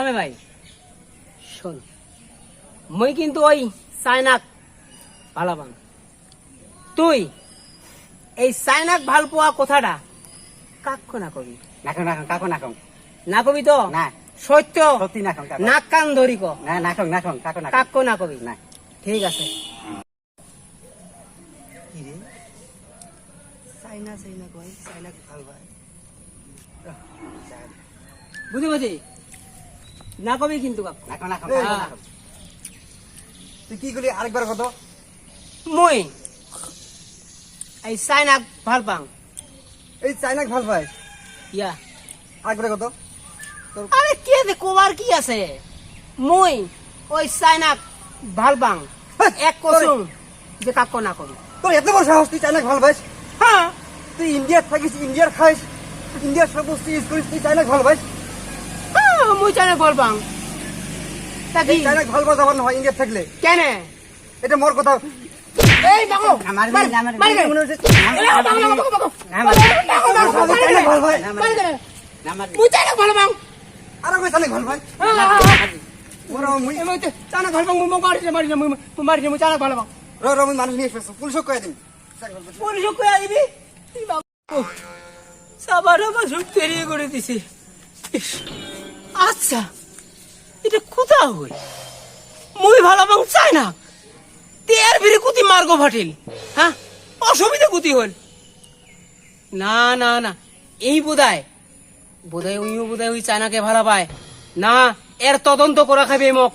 জামে ভাই শোন, মই কিন্তু ওই চাইনাক ভালো পাম। তুই এই চাইনাক ভাল পোৱা কথাটা কাকো না কবি। নাখাও নাখাও কাকো নাখাও। না কবি তো? না সত্য সত্যি নাখাও কাকো। নাক কান ধরি ক। না নাখাও নাখাও কাকো নাখাও। কাকো না কবি। না ঠিক আছে। কি রে চাইনা চাইনা কই চাইনা ভাল ভাই বুঝি বুঝি না কবি কিন্তু কাকো। নাখাও নাখাও হ্যাঁ। কাকো নাখাও। তুই কি করলি আরেকবার কত? মই এই চাইনাক ভাল পাং। এই চাইনা ভাল ভাই ইয়া আরেকবার কত? আরে কে দে কোবার কি আছে? মই ওই চাইনাক ভাল পাং। এক কসুম যে কাকো না কবি। তোর এত বড় সাহস তুই চাইনা ভাল ভাই? হ্যাঁ তুই ইন্ডিয়ার থাকিস ইন্ডিয়ার খাইস ইন্ডিয়ার সব বস্তু ইউজ করিস তুই চাইনা ভাল ভাই? মই চাইনাক ভাল পাং। তা কি চাইনা ভাল পাওয়া যাবার নহয় ইন্ডিয়ার থাকলে। কেন? এটা মোর কথা। এই বাবু আমার মার, আমার মার গে। মনে হচ্ছে এই বাবু, বাবু, বাবু, বাবু। চাইনা ভাল ভাই। মার গে। মই চাইনাক ভাল পাং। আরে কই চাইনা ভাল ভাই? ওরা মুই মই চাইনাক ভাল পাং। মই মারিছে মই চাইনাক ভাল পাং। র মুই মানুষ নিয়ে এসেছি পুলিশক কই দিন। পুলিশ কই আইবি? সাবারা বাসু তেরি করে দিছে। ইস, আচ্ছা এটা কোথা হই? মই ভালো পাং চাইনা। তের ভিড়ে কুতি মার্গ ফাটিল। হ্যাঁ অসুবিধা কুতি হল। না না না এই বোধহয় ওই চায়নাকে ভালো পায় না। এর তদন্ত করা খাবে মোক।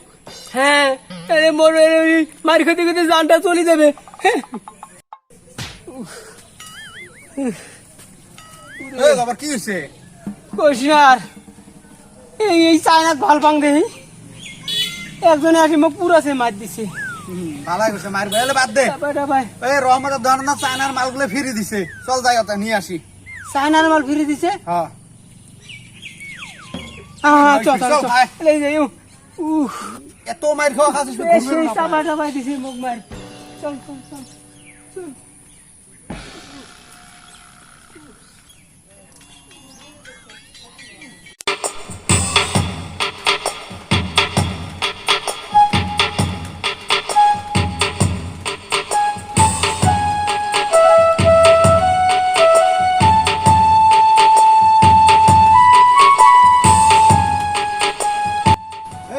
হ্যাঁ মার খেতে খেতে জানটা চলে যাবে। এই বাবা কি হইছে? কইসার এই চায়নাক ভাল পাং দেই একজনে আসি মোক পুরাছে মার দিছে। ভালাই কইছে মার বেলে বাদ দে। ভাই এই রহমতের দোকান না চায়নার মালগুলো ফিরে দিছে। চল যাই ওটা নিয়ে আসি। চায়নার মাল ফিরে দিছে। হ্যাঁ চল চল, চল ভাই। এই যে এত মার খাওয়া খাচ্ছিস তুই ঘুমের সেই না চাপা পায়। চাপাই দিছে মোক মার। চল চল চল চল।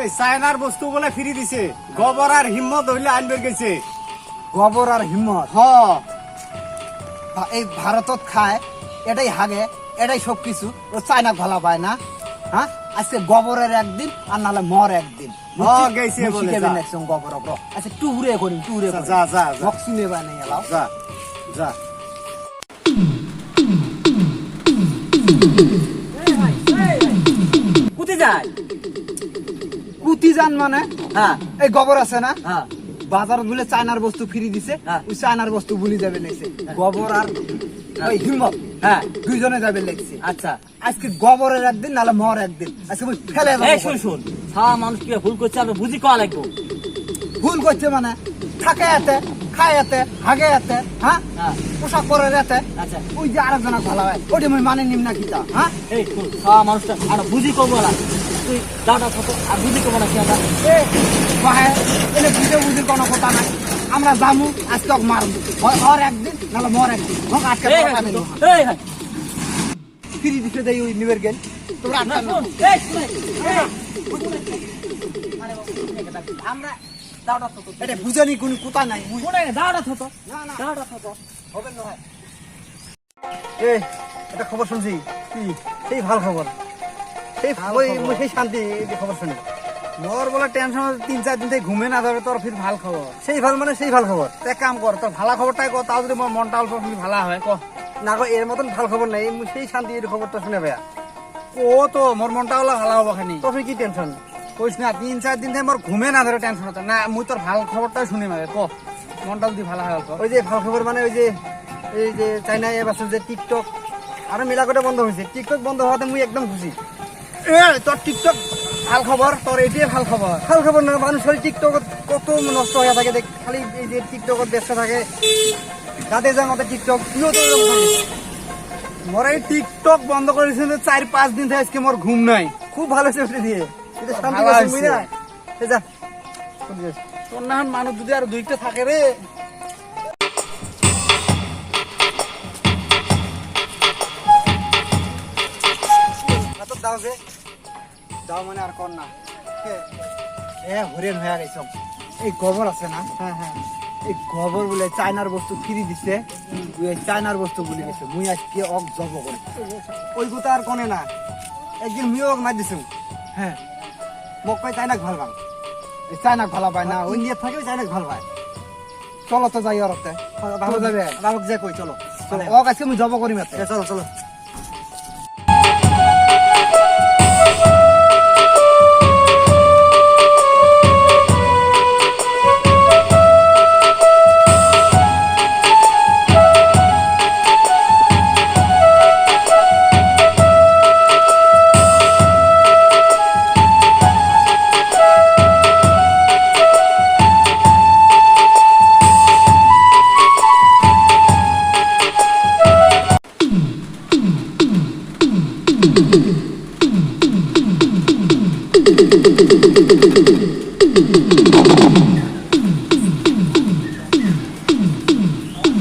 এই চায়নার বস্তু বলে ফিরে দিছে। গোবর আর হিম্মত হইলে আনবে গেছে। গোবর আর হিম্মত এই ভারতত খায় এটাই হাগে এটাই সবকিছু। ও চায়না ভালো পায় না। হ্যাঁ আজকে গোবরের একদিন আর নাহলে মর একদিন। গেছে বলে যা। গোবর আচ্ছা টুরে করি টুরে যা, যা, যা। ভক্সিনে বানাই এলাও। যা যা কুতি যায় কুতি যান মানে হ্যাঁ এই গোবর আছে না হ্যাঁ বাজারত বলে চায়নার বস্তু ফিরি দিছে। হ্যাঁ। ওই চায়নার বস্তু ভুলি যাবে লেগছে। গোবর আর ওই হিম্মত হ্যাঁ দুইজনে যাবে লেগছে। আচ্ছা আজকে গোবরের একদিন নাহলে মর একদিন। আজকে মুই ফেলে দেবো। এই শুন শুন সারা মানুষ কি ভুল করছে আমরা বুঝি কয়া লাগবো। ভুল করছে মানে থাকে এতে খায় এতে হাগে এতে হ্যাঁ হ্যাঁ পোশাক পরে এতে আচ্ছা ওই যে আরেকজনা ভালো হয় ওটা মুই মানে নিম না কিতা হ্যাঁ এই শুন সারা মানুষটা আমরা বুঝি করবো না। তুই দাদা থাকো আর বুঝি করবো না কি আমরা। এ বাহে এলে বুঝে বুঝে কোনো কথা নাই। আমরা যামু আজকে ওকে মারবো হয় ওর একদিন নাহলে মর একদিন হোক আজকে এই কথা হ্যাঁ, নেই। এই হ্যাঁ ফিরি দিতে দেই ওই নিবের গেল তোমরা না, আটটা শুন, এই শুনে, এই, আমরা দাওটা থাকো এটা বুঝানি কোন কথা নাই মুই শুনে দাওটা থাকো না না দাওটা থাকো হবে না ভাই। এ এটা খবর শুনছি কি সেই ভাল খবর সেই ওই মুই সেই শান্তি এই যে খবর শুনি মোর বলে টেনশন 3-4 দিন থেকে ঘুমে না ধরে তোর ফির ভাল খবর। সেই ভাল মানে সেই ভাল খবর এক কাম কর তোর ভালো খবরটাই কর তাও যদি মোর মনটা অল্প ভালো হয় ক। না গো এর মতন ভাল খবর নাই মুই সেই শান্তি এই খবরটা শুনে ভাইয়া ও তো মোর মনটা হলো ভালো হবো খানি। তোর কি টেনশন কইস না 3-4 দিন থেকে মোর ঘুমে না ধরে টেনশন হচ্ছে না। মুই তোর ভালো খবরটাই শুনি মারে ক মনটা যদি ভালো হয় অল্প। ওই যে ভাল খবর মানে ওই যে এই যে চাইনা এবার যে টিকটক আরো মেলা করে বন্ধ হয়েছে। টিকটক বন্ধ হওয়াতে মুই একদম খুশি। এ তোর টিকটক ভাল খবর তোর এটাই ভাল খবর। ভাল খবর না মানুষ খালি টিকটকত কত নষ্ট হয়ে থাকে দেখ খালি এই যে টিকটকত ব্যস্ত থাকে রাতে যা মতো টিকটক তুইও তো এরকম করিস। মোর এই টিকটক বন্ধ করেছিল 4-5 দিন থেকে আজকে মোর ঘুম নাই। খুব ভালো হয়েছে ওটা দিয়ে এটা শান্তি ভালো গেছে হইছে। মুই না এ যা শান্তি গেছে। তোর না মানুষ যদি আর দুইটা থাকে রে এত দাও যে দাও মানে আর কর না হরেন হয়ে গেছ এই গোবর আছে না হ্যাঁ হ্যাঁ এই গোবর বলে চায়নার বস্তু ফিরি দিছে এই চায়নার বস্তু বলে গেছে মুই আজকে অক জব করে ওই কথা আর কনে না একদিন মুই অক মার দিছো হ্যাঁ মোক কয় চায়নাক ভাল পাং এই চায়নাক ভালো পায় না ওই নিয়ে থাকে চায়নাক ভাল পায় চলো তো যাই ওরতে ভালো যাবে বাবুক যে কই চলো চলো অক আজকে মুই জব করিম এতে চলো চলো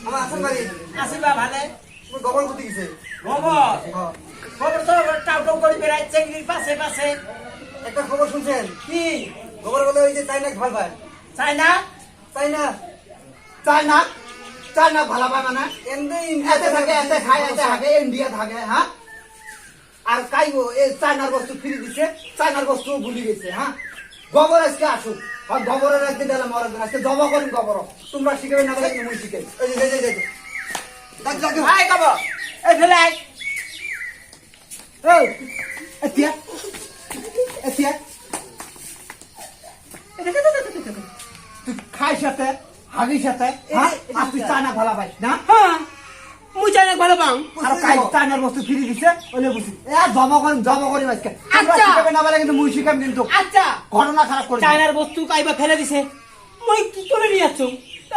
আমার আসল বাড়ি আসিবা ভালে তুমি গোবর কোথায় গেছে খবর খবর তো টাউ টাউ করে বেড়াই চেংড়ির পাশে পাশে একটা খবর শুনছেন কি গোবর বলে ওই যে চায়নাক ভাল পায় চাই না চায়না চায়না চায়না ভালো পায় মানে এতে থাকে এতে খায় এতে থাকে ইন্ডিয়া থাকে হ্যাঁ আর কাইবো এই চায়নার বস্তু ফিরে দিছে চায়নার বস্তু ভুলি গেছে হ্যাঁ গোবর আজকে আসুক আর গোবরের একদিন দিলাম আর একদিন আজকে জবা করেন গোবর তোমরা শিখাবে না বলে মুই শিখাই এই যে এই যে দেখ দেখ ভাই খবর এই ফেলে আয় এই এতিয়া এতিয়া তুই খাই সাথে হাগির সাথে হ্যাঁ আর তুই চায়না ভালো পাইস না হ্যাঁ মুই চাইনা ভালো পাং আর কাই চায়নার বস্তু ফিরে দিছে ওলে বুঝি এ জবা করি আজকে তোমরা আচ্ছা। শিখাবে না বলে কিন্তু মুই শিখাম কিন্তু আচ্ছা ঘটনা খারাপ করে দিবে। চায়নার বস্তু কাইবা ফেলে দিছে মই কি করে নিয়ে যাচ্ছ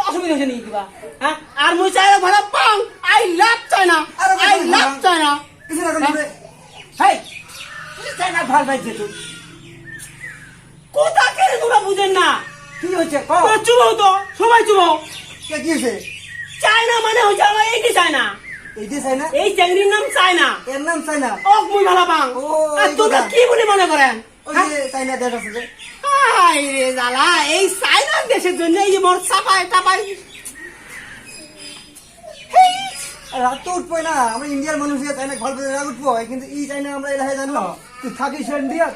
অসুবিধা হচ্ছে নিয়ে দিবা হ্যাঁ আর মই চাইনা ভালো পাং আই লাভ চায়না আরে আই লাভ চায়না কিছু না করে হেই তুই চায়না ভাল পাইছে তুই কোথা কেড়ে তোরা বুঝেন না কি হচ্ছে ক তোরা চুপ হও তো সবাই চুপ হও কে কি হয়েছে চায়না মানে হচ্ছে আমার এইটি চায়না এই যে চায়না এই চ্যাংড়ির নাম চায়না এর নাম চায়না ওক মুই ভালো পাং ও, আর এই তোরা কথা। কি বলে মনে করেন ওই হ্যাঁ? যে চায়না দেশ আছে যে হাই রে জালা এই চায়নার দেশের জন্য এই যে মোর চাপায় টাপায় রাত তো উঠবো না আমরা ইন্ডিয়ার মানুষ চায়না ভালো পেয়ে রাত উঠবো কিন্তু এই চায়না আমরা এলাকায় জানো তুই থাকিস ইন্ডিয়া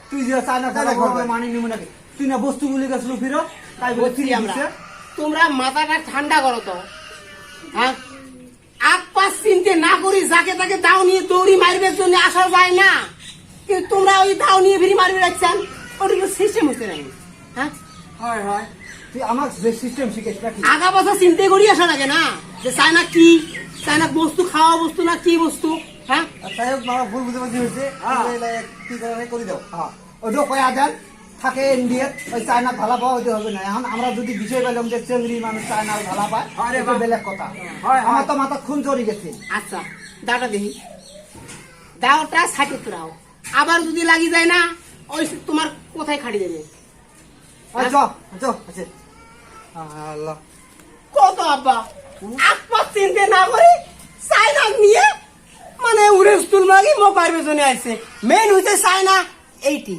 তুই যে চায়না চায়না ভালো মানি নিব নাকি তুই না বস্তু গুলি গেছিল ফিরো তাই বলে বলছি ফিরে আমরা দিচ্ছে তোমরা মাথাটা ঠান্ডা করো তো হ্যাঁ আগ পাশ চিনতে না করি যাকে তাকে দাও নিয়ে দৌড়ি মারবে জন্য আসা যায় না কিন্তু তোমরা ওই দাও নিয়ে ফিরি মারবে রাখছেন ওটা সিস্টেম হচ্ছে না হ্যাঁ হয় হয় তুই আমার যে সিস্টেম শিখেছ নাকি আগা পাশা চিন্তা করি আসা লাগে না যে চায়না কি চায়না বস্তু খাওয়া বস্তু না কি বস্তু হ্যাঁ তাই হোক মামা ভুল বুঝে বুঝে হয়েছে কি করে করে দাও হ্যাঁ ওইটা কয়া দেন থাকে ইন্ডিয়াত ওই চায়না ভালো পাওয়া ওইটা হবে না এখন আমরা যদি বিষয় পেলাম যে চেংড়ি মানুষ চায়নার ভালো পায় এটা বেলেগ কথা আমার তো মাথা খুন চড়ি গেছে আচ্ছা দাওটা দেখি দাওটা ছাটে তোরাও আবার যদি লাগি যায় না ওই তোমার কোথায় খাটি দেবে আচ্ছা আচ্ছা আচ্ছা আল্লাহ কত আব্বা আকপাত চিনতে না করে চায়না নিয়ে মানে উড়ে স্তুল মাগি মোক পারবে জন্য আসছে মেন হইছে চায়না এইটি